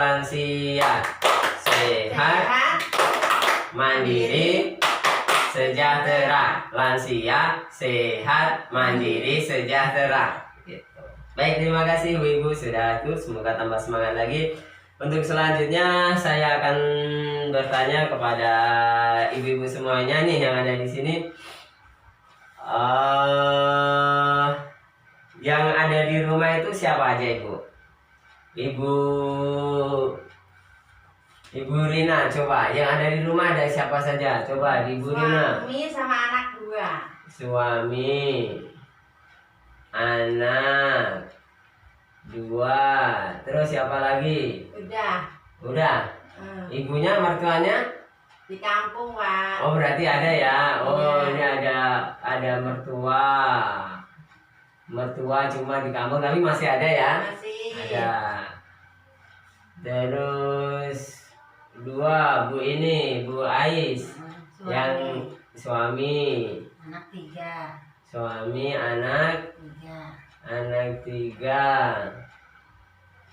Lansia sehat, mandiri, sejahtera. Lansia sehat, mandiri, sejahtera. Gitu. Baik, terima kasih Ibu sudah tuh. Semoga tambah semangat lagi. Untuk selanjutnya saya akan bertanya kepada ibu-ibu semuanya nih yang ada di sini. Yang ada di rumah itu siapa aja Ibu? Ibu Rina, coba yang ada di rumah ada siapa saja? Coba Ibu Rina. Suami sama anak 2. Suami, anak 2. Terus siapa lagi? Udah. Ibunya, mertuanya? Di kampung, Pak. Oh, berarti ada ya. Oh, iya. Ini ada mertua. Mertua cuma di kampung tapi masih ada ya? Masih. Ada. Terus 2, Bu Ais. Suami. Yang suami. Anak 3. Suami, anak 3.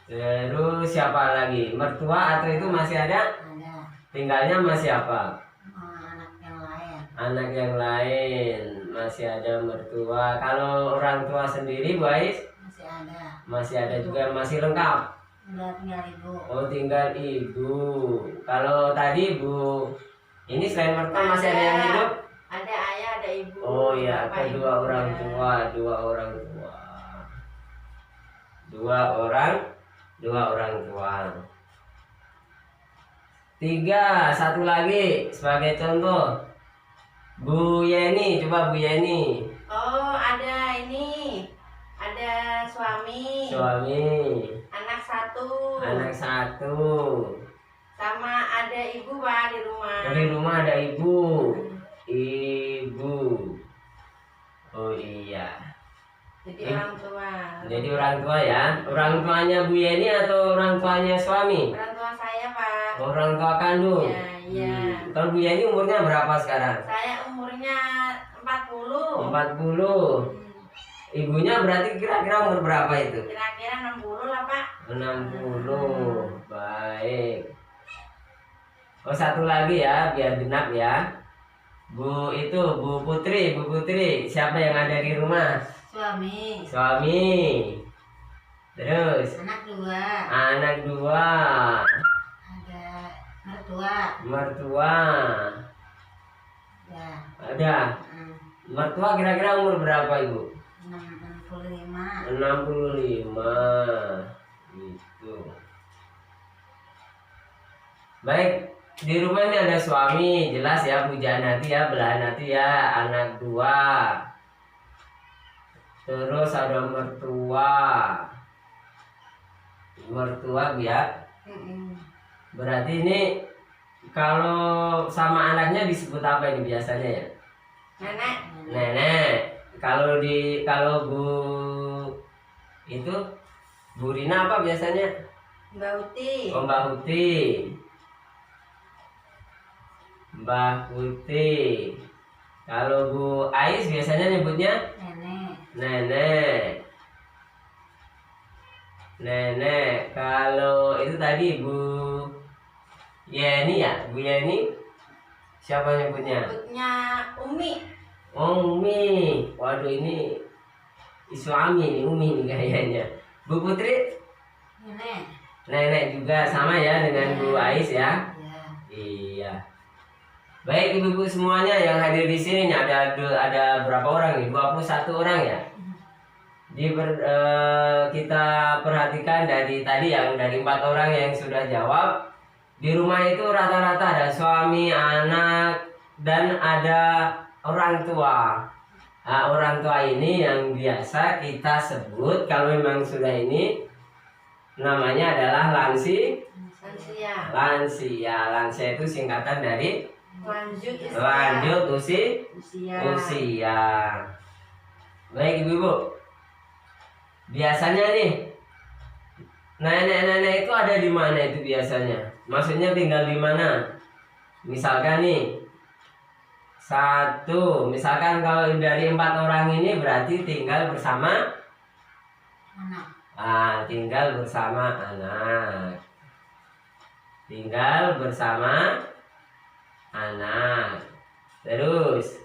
Terus siapa lagi? Mertua atau itu masih ada? Ada. Tinggalnya masih apa? Anak yang lain. Anak yang lain. Masih ada mertua. Kalau orang tua sendiri, Bu Ais? Masih ada. Masih ada juga, masih lengkap. Udah tinggal ibu. Oh, tinggal ibu. Kalau tadi Bu, ini selain mertua masih ada yang hidup? Ada ayah, ada ibu. Oh ya, Bapak, kedua ibu, orang ya. tua, dua orang tua. 3, satu lagi sebagai contoh. Bu Yeni, coba Bu Yeni. Oh, ada ini. Ada suami. Anak 1. Anak 1. Sama ada ibu, Pak, di rumah. Di rumah ada ibu. Oh iya. Jadi orang tua. Jadi orang tua ya. Orang tuanya Bu Yeni atau orang tuanya suami? Orang tua saya, Pak. Orang tua kandung. Iya. Kalau Bu Yeni umurnya berapa sekarang? Saya umurnya 40. 40. Ibunya berarti kira-kira umur berapa itu? Kira-kira 60 lah, Pak. 60. Baik. Oh, satu lagi ya, biar genap ya. Bu Putri, siapa yang ada di rumah? Suami. Terus Anak 2. 2. Ada Mertua. ya. Ada. Mertua kira-kira umur berapa Ibu? 65. 65. Gitu. Baik, di rumah ini ada suami, jelas ya, pujaan hati ya, belahan hati ya, anak 2. Terus ada mertua ya. Berarti ini kalau sama anaknya disebut apa ini biasanya ya? Nenek. Kalau Bu itu Bu Rina apa biasanya? Mbak Uti. Oh, Mbah Putih. Kalau Bu Ais biasanya nyebutnya Nenek. Kalau itu tadi Bu Yeni ya? Bu Yeni siapa nyebutnya? Nyebutnya Umi. Oh, Umi. Waduh, ini suami nih, Umi nih kayaknya. Bu Putri? Nenek juga sama ya dengan Bu Ais ya? Iya. Baik ibu-ibu semuanya yang hadir di sini ada berapa orang nih? 21 orang ya. Kita perhatikan dari tadi dari 4 orang yang sudah jawab. Di rumah itu rata-rata ada suami, anak, dan ada orang tua. Nah, orang tua ini yang biasa kita sebut kalau memang sudah ini namanya adalah lansia. Lansia itu singkatan dari lanjut usia. Baik ibu-ibu. Biasanya nih nenek-nenek itu ada di mana itu biasanya? Maksudnya tinggal di mana? Misalkan nih 1, misalkan kalau dari 4 orang ini berarti tinggal bersama anak. Tinggal bersama anak. tinggal bersama anak. Terus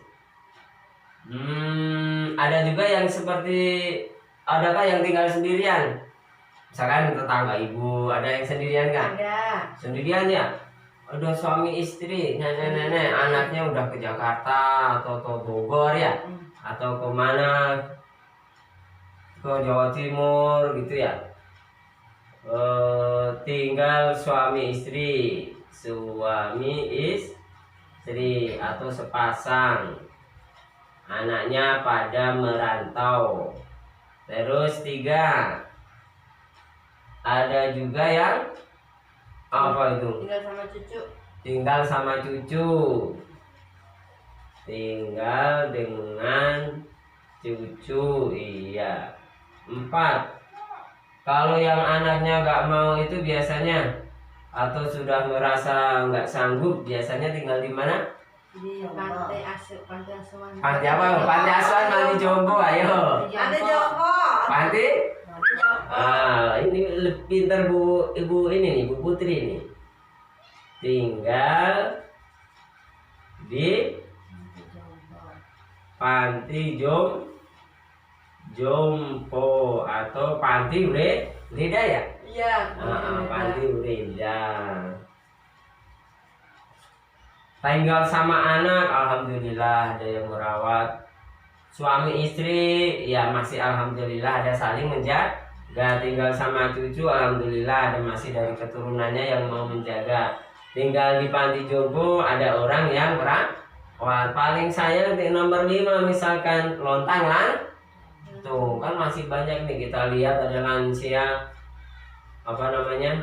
ada juga yang seperti, adakah yang tinggal sendirian? Misalkan tetangga ibu, ada yang sendirian kan? Ada. Sendirian ya? Ada suami istri, nenek-nenek, anaknya udah ke Jakarta atau ke Bogor ya? Atau ke mana? Ke Jawa Timur gitu ya? Tinggal suami istri atau sepasang, anaknya pada merantau. Terus 3, ada juga yang apa itu? Tinggal sama cucu. Tinggal sama cucu, tinggal dengan cucu. Iya. 4, kalau yang anaknya nggak mau itu biasanya, atau sudah merasa nggak sanggup, biasanya tinggal di mana? Di pantai asuhan. Panti apa? Panti asuhan, panti jompo, ayo. Ada Joko. Panti? Joko. Ini lebih pintar ibu ini nih, Bu Putri nih. Tinggal di panti jompo atau panti Ureda ya? Iya. Panti Ureda. Tinggal sama anak, alhamdulillah ada yang merawat. Suami istri ya masih alhamdulillah ada saling menjaga. Tinggal sama cucu, alhamdulillah ada masih dari keturunannya yang mau menjaga. Tinggal di panti jompo ada orang yang merawat. Paling sayang di nomor 5 misalkan lontang tuh kan masih banyak nih, kita lihat ada lansia apa namanya,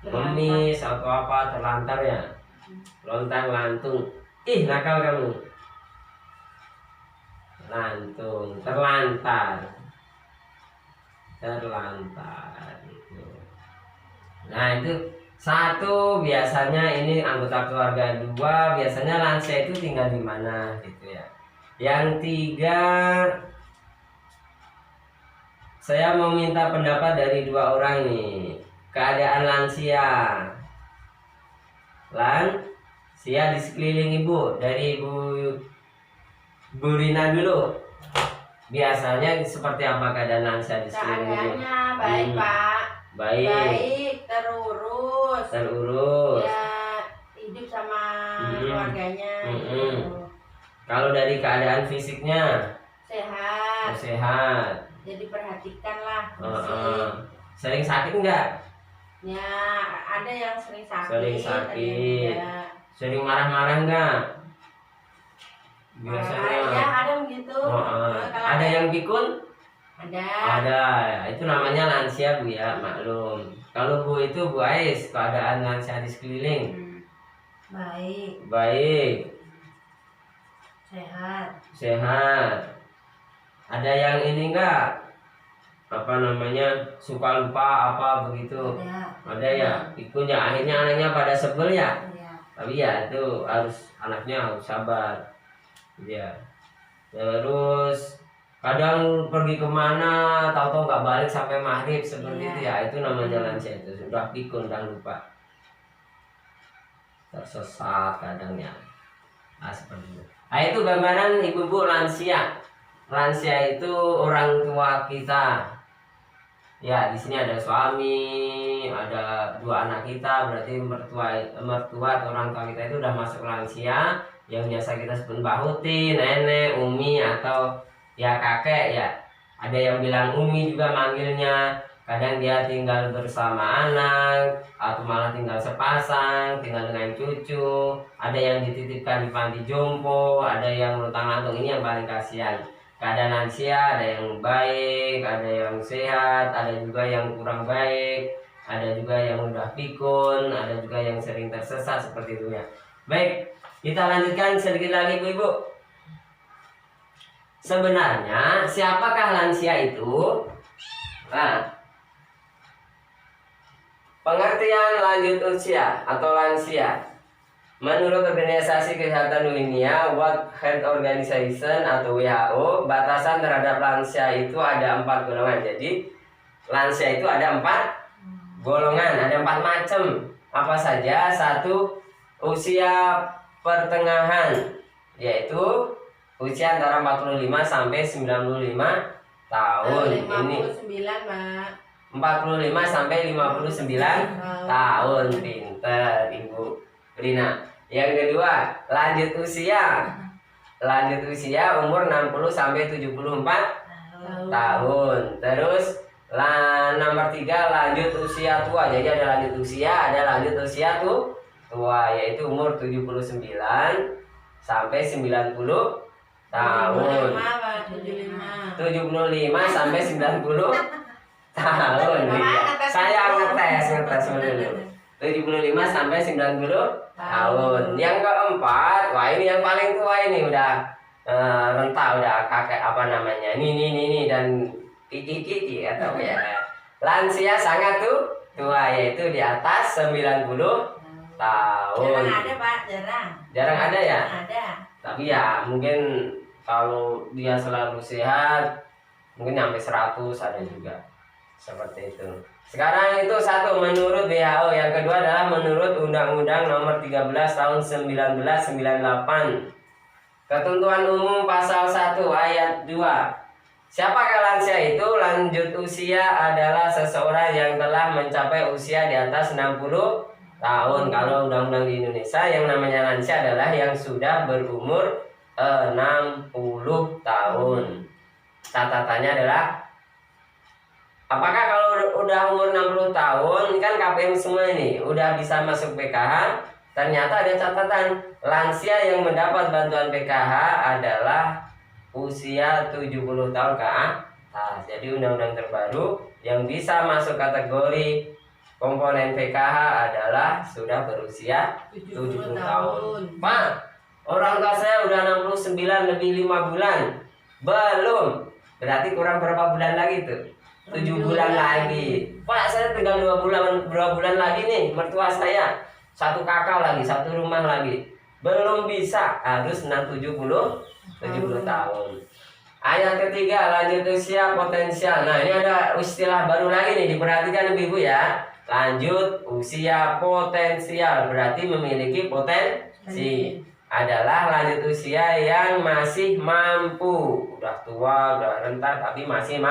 ngemis atau apa, terlantar ya, lontang lantung. Ih, nakal kamu. Lantung, terlantar itu. Nah itu 1 biasanya ini anggota keluarga. 2 biasanya lansia itu tinggal di mana gitu ya. Yang 3, saya mau minta pendapat dari 2 orang nih. Keadaan lansia di sekeliling ibu, dari Bu Rina dulu. Biasanya seperti apa keadaan lansia di sekeliling ibu? Keadaannya baik, Pak. Baik, terurus. Ya, hidup sama keluarganya. Kalau dari keadaan fisiknya? Sehat. Jadi perhatikan lah. Sering sakit enggak? Ya, ada yang sering sakit. Ada yang sering marah-marah enggak? Biasanya. Ya, ada begitu. Ada yang pikun? Ada. Itu namanya lansia, Bu ya, maklum. Kalau Bu itu Bu Ais, keadaan lansia di sekeliling? Baik. Sehat. Ada yang ini enggak? Apa namanya, suka lupa apa begitu? Ada ya. Pikun ya, akhirnya anaknya pada sebel ya. Tapi ya itu anaknya harus sabar. Ya. Terus kadang pergi kemana, tahu-tahu nggak balik sampai maghrib seperti itu ya. Itu namanya lansia, itu sudah pikun dan lupa, tersesat kadangnya. Seperti itu. Itu gambaran ibu-ibu lansia. Lansia itu orang tua kita. Ya, di sini ada suami, ada 2 anak kita, berarti mertua atau orang tua kita itu udah masuk lansia, yang biasa kita sebut bahuti, nenek, umi, atau ya kakek ya. Ada yang bilang umi juga manggilnya. Kadang dia tinggal bersama anak, atau malah tinggal sepasang, tinggal dengan cucu. Ada yang dititipkan di panti jompo, ada yang lontang-lantung. Ini yang paling kasihan. Keadaan lansia ada yang baik, ada yang sehat, ada juga yang kurang baik, ada juga yang udah pikun, ada juga yang sering tersesat seperti itu ya. Baik, kita lanjutkan sedikit lagi Bu Ibu. Sebenarnya siapakah lansia itu? Pengertian lanjut usia atau lansia. Menurut Organisasi Kesehatan Dunia World Health Organization atau WHO, batasan terhadap lansia itu ada 4 golongan. Jadi lansia itu ada 4 golongan, ada 4 macam. Apa saja? 1. Usia pertengahan, yaitu usia antara 45 sampai 95 tahun. Ini 59, Mbak. 45 sampai 59 tahun. Pinter Ibu Rina. Yang kedua, lanjut usia. Lanjut usia umur 60 sampai 74 tahun. Terus nomor 3, lanjut usia tua. Jadi ada lanjut usia, ada lanjut usia tua, yaitu umur 79 sampai 90 tahun. 75 sampai 90 tahun. Saya ngetes dulu. 75 sampai 90 tahun. Yang keempat, wah ini yang paling tua ini, udah renta, udah kakek apa namanya, ini dan kiki atau ya lansia sangat tua, yaitu di atas 90 tahun. Jarang ada, Pak, Jarang ada ya? Ada. Tapi ya mungkin kalau dia selalu sehat mungkin sampai 100 ada juga. Seperti itu. Sekarang itu 1 menurut WHO, yang kedua adalah menurut Undang-Undang Nomor 13 Tahun 1998. Ketentuan umum pasal 1 ayat 2. Siapakah lansia itu? Lanjut usia adalah seseorang yang telah mencapai usia di atas 60 tahun. Kalau undang-undang di Indonesia yang namanya lansia adalah yang sudah berumur 60 tahun. Catatannya adalah, apakah kalau udah umur 60 tahun, kan KPM semua ini udah bisa masuk PKH, ternyata ada catatan, lansia yang mendapat bantuan PKH adalah usia 70 tahun ke atas. Jadi undang-undang terbaru yang bisa masuk kategori komponen PKH adalah sudah berusia 70 tahun. Pak, orang tua saya udah 69 lebih 5 bulan. Belum. Berarti kurang berapa bulan lagi tuh? 7 bulan lagi. Pak, saya tinggal 2 bulan lagi nih, mertua saya. 1 kakak lagi, 1 rumah lagi. Belum bisa, harus 70 tahun. Ayat ketiga, lanjut usia potensial. Nah, ini ada istilah baru lagi nih, diperhatikan Ibu ya. Lanjut usia potensial, berarti memiliki potensi. Adalah lanjut usia yang masih mampu, udah tua, udah renta, tapi masih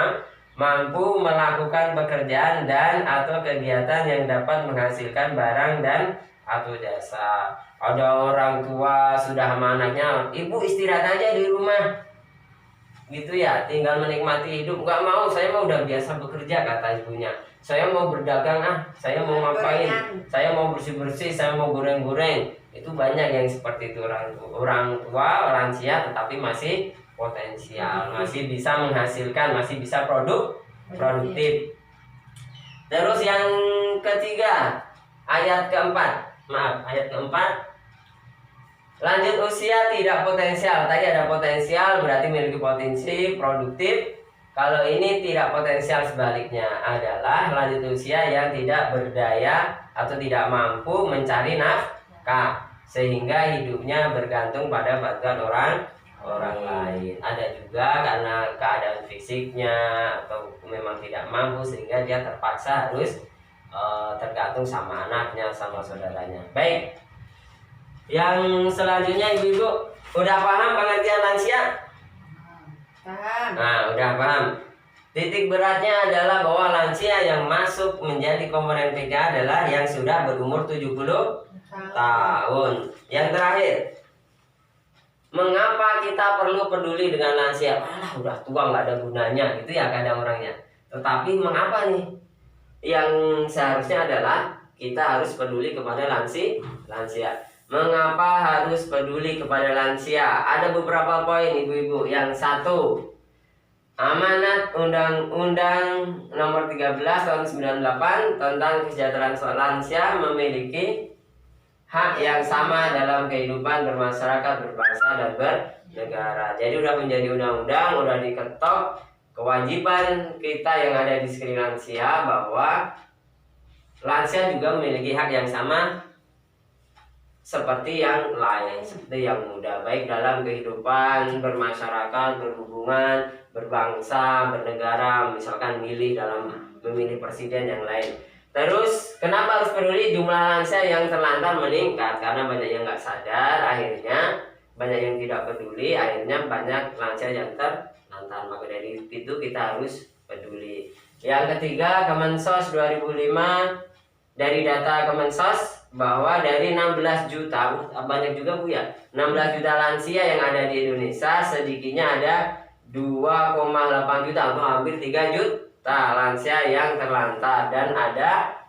mampu melakukan pekerjaan dan atau kegiatan yang dapat menghasilkan barang dan atau jasa. Ada orang tua sudah sama anaknya, ibu istirahat aja di rumah, gitu ya, tinggal menikmati hidup. Nggak mau, saya mau udah biasa bekerja, kata ibunya. Saya mau berdagang, saya mau ngapain, saya mau bersih-bersih, saya mau goreng-goreng. Itu banyak yang seperti itu, orang tua, lansia, tetapi masih potensial, masih bisa menghasilkan, masih bisa produktif. Terus yang ketiga, ayat keempat, lanjut usia tidak potensial. Tadi ada potensial, berarti memiliki potensi produktif. Kalau ini tidak potensial, sebaliknya adalah lanjut usia yang tidak berdaya atau tidak mampu mencari nafkah, sehingga hidupnya bergantung pada bantuan orang lain. Ada juga karena keadaan fisiknya atau memang tidak mampu, sehingga dia terpaksa harus tergantung sama anaknya, sama saudaranya. Baik, yang selanjutnya ibu-ibu udah paham pengertian lansia? Paham. Nah, udah paham. Titik beratnya adalah bahwa lansia yang masuk menjadi komponen PKH adalah yang sudah berumur 70 tahun. Yang terakhir, mengapa kita perlu peduli dengan lansia? Alah, udah tua nggak ada gunanya, gitu ya kadang orangnya. Tetapi mengapa nih? Yang seharusnya adalah kita harus peduli kepada lansia. Mengapa harus peduli kepada lansia? Ada beberapa poin ibu-ibu. Yang 1, amanat Undang-Undang Nomor 13 Tahun 98 tentang kesejahteraan lansia memiliki hak yang sama dalam kehidupan bermasyarakat, berbangsa, dan bernegara. Jadi udah menjadi undang-undang, udah diketok kewajiban kita yang ada di sekeliling lansia bahwa lansia juga memiliki hak yang sama seperti yang lain, seperti yang muda, baik dalam kehidupan bermasyarakat, berhubungan, berbangsa, bernegara, misalkan milih dalam memilih presiden yang lain. Terus kenapa harus peduli? Jumlah lansia yang terlantar meningkat karena banyak yang nggak sadar, akhirnya banyak yang tidak peduli, akhirnya banyak lansia yang terlantar. Maka dari itu kita harus peduli. Yang ketiga, Kemensos 2005, dari data Kemensos bahwa dari 16 juta, banyak juga Bu ya, 16 juta lansia yang ada di Indonesia, sedikitnya ada 2,8 juta atau hampir 3 juta lansia yang terlantar, dan ada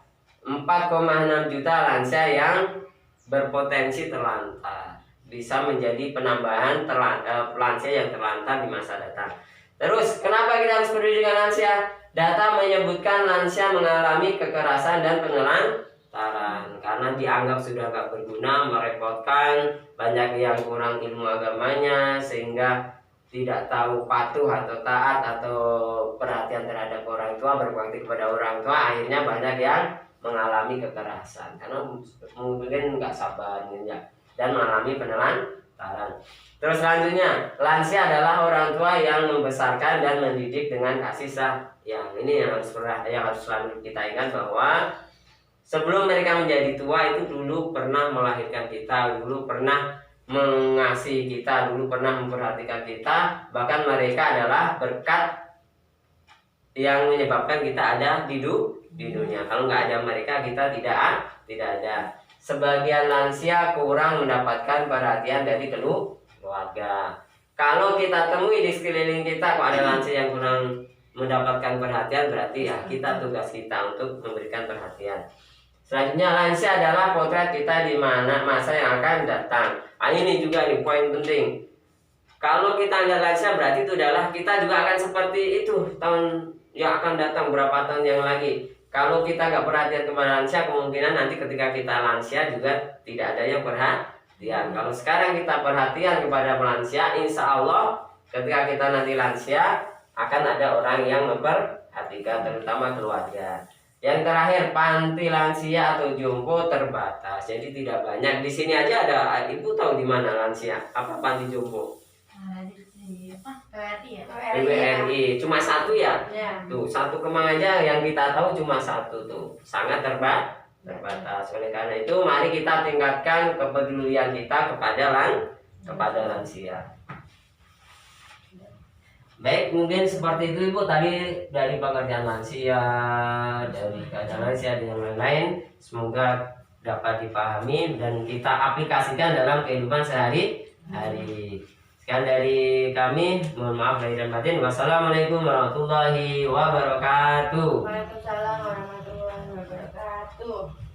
4,6 juta lansia yang berpotensi terlantar. Bisa menjadi penambahan lansia yang terlantar di masa datang. Terus kenapa kita harus peduli dengan lansia? Data menyebutkan lansia mengalami kekerasan dan penelantaran karena dianggap sudah gak berguna, merepotkan, banyak yang kurang ilmu agamanya sehingga tidak tahu patuh atau taat atau perhatian terhadap orang tua, berbakti kepada orang tua, akhirnya banyak yang mengalami kekerasan karena mungkin nggak sabar ya, dan mengalami penelantaran. Terus selanjutnya, lansia adalah orang tua yang membesarkan dan mendidik dengan kasih sayang. Ini yang harus selalu kita ingat bahwa sebelum mereka menjadi tua itu dulu pernah melahirkan kita, dulu pernah mengasihi kita, dulu pernah memperhatikan kita, bahkan mereka adalah berkat yang menyebabkan kita ada di dunia. Kalau nggak ada mereka, kita tidak ada. Sebagian lansia kurang mendapatkan perhatian dari keluarga. Kalau kita temui di sekeliling kita kok ada lansia yang kurang mendapatkan perhatian, berarti ya kita tugas kita untuk memberikan perhatian. Selanjutnya, lansia adalah potret kita di mana masa yang akan datang. Ini juga nih poin penting. Kalau kita ada lansia, berarti itu adalah kita juga akan seperti itu tahun yang akan datang, berapa tahun yang lagi. Kalau kita nggak perhatian kepada lansia, kemungkinan nanti ketika kita lansia juga tidak ada yang perhatian. Kalau sekarang kita perhatian kepada lansia, insya Allah ketika kita nanti lansia akan ada orang yang memperhatikan, terutama keluarga. Yang terakhir, panti lansia atau jompo terbatas, jadi tidak banyak. Di sini aja ada, Ibu tahu di mana lansia? Apa panti jompo? Di PWRI ya? PWRI, cuma satu ya? Ya. Tuh, satu Kemang aja yang kita tahu cuma satu tuh, sangat terbatas. Oleh karena itu, mari kita tingkatkan kepedulian kita kepada lansia. Baik, mungkin seperti itu Ibu tadi dari pekerjaan lansia, dari keadaan lansia dan yang lain-lain. Semoga dapat dipahami dan kita aplikasikan dalam kehidupan sehari-hari. Sekian dari kami, mohon maaf lahir dan batin. Wassalamualaikum warahmatullahi wabarakatuh. Waalaikumsalam warahmatullahi wabarakatuh.